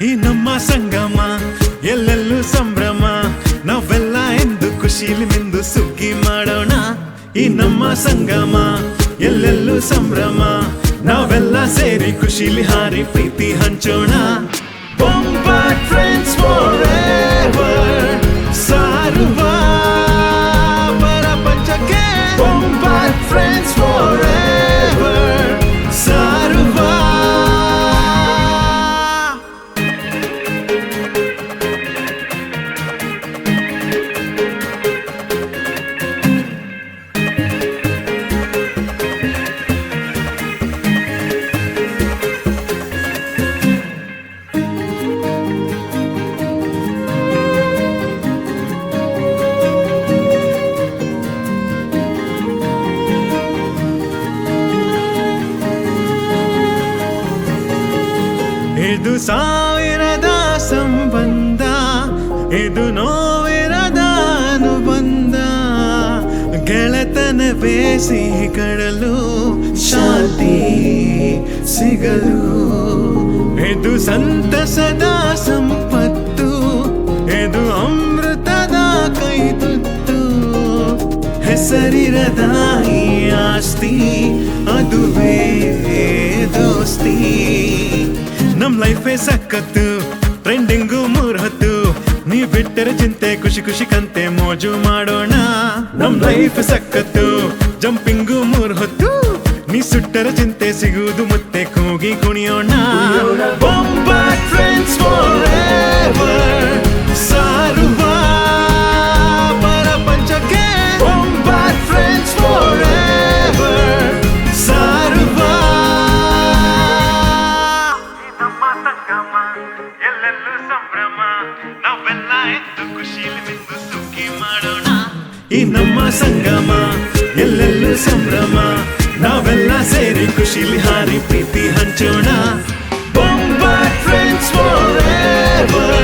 ಈ ನಮ್ಮ ಸಂಗಮ ಎಲ್ಲೆಲ್ಲೂ ಸಂಭ್ರಮ, ನಾವೆಲ್ಲ ಎಂದು ಖುಷಿಲಿ ಮಿಂದು ಸುಗ್ಗಿ ಮಾಡೋಣ. ಈ ನಮ್ಮ ಸಂಗಮ ಎಲ್ಲೆಲ್ಲೂ ಸಂಭ್ರಮ, ನಾವೆಲ್ಲ ಸೇರಿ ಖುಷಿಲಿ ಹಾರಿ ಪ್ರೀತಿ ಹಂಚೋಣ. ಬೊಂಬಾಟ್ ಫ್ರೆಂಡ್ಸ್ ಫಾರೆವರ್ ಸಾರುವ ಪರಪಂಚಕ್ಕೆ. ಬೊಂಬಾಟ್ ಫ್ರೆಂಡ್ಸ್ ಫಾರೆವರ್ ಸಾರುವ. ಇದು ಸಾವಿರದ ಸಂಬಂಧ, ಇದು ನೋವಿರದ ಅನುಬಂಧ. ಗೆಳೆತನವೇ ಸಿಹಿ ಕಡಲು, ಶಾಂತಿ ಸಿಗಲು. ಇದು ಸಂತಸದ ಸಂಪತ್ತು, ಇದು ಅಮೃತದ ಕೈತುತ್ತು. ಹೆಸರಿರದ ಈ ಆಸ್ತಿ, ಅದುವೇ ದೋಸ್ತಿ. ನಮ್ ಲೈಫೇ ಸಕ್ಕತ್ತು, ಟ್ರೆಂಡಿಂಗು 3 ಹೊತ್ತು. ನೀ ಬಿಟ್ಟರೆ ಚಿಂತೆ, ಖುಷಿ ಖುಷಿ ಕಂತೆ ಮೋಜು ಮಾಡೋಣ. ನಮ್ ಲೈಫ್ ಸಕ್ಕತ್ತು, ಜಂಪಿಂಗು 3 ಹೊತ್ತು. ನೀ ಸುಟ್ಟರ ಚಿಂತೆ ಸಿಗುವುದು ಮತ್ತೆ, ಕೂಗಿ ಕುಣಿಯೋಣ. ಬೊಂಬಾಟ್ ಫ್ರೆಂಡ್ಸ್ ಫಾರೆವರ್ ಸಾರುವ ಪರಪಂಚಕ್ಕೆ. ಬೊಂಬಾಟ್ ಫ್ರೆಂಡ್ಸ್ ಫಾರೆವರ್ ಸಾರುವ. ಎಲ್ಲೆಲ್ಲೂ ಸಂಭ್ರಮ, ನಾವೆಲ್ಲ ಎಂದು ಖುಷಿಲಿ ಮಿಂದು ಸುಗ್ಗಿ ಮಾಡೋಣ. ಈ ನಮ್ಮ ಸಂಗಮ ಎಲ್ಲೆಲ್ಲೂ ಸಂಭ್ರಮ, ನಾವೆಲ್ಲ ಸೇರಿ ಖುಷಿಲಿ ಹಾರಿ ಪ್ರೀತಿ ಹಂಚೋಣ. ಬೊಂಬಾಟ್ ಫ್ರೆಂಡ್ಸ್ ಫಾರೆವರ್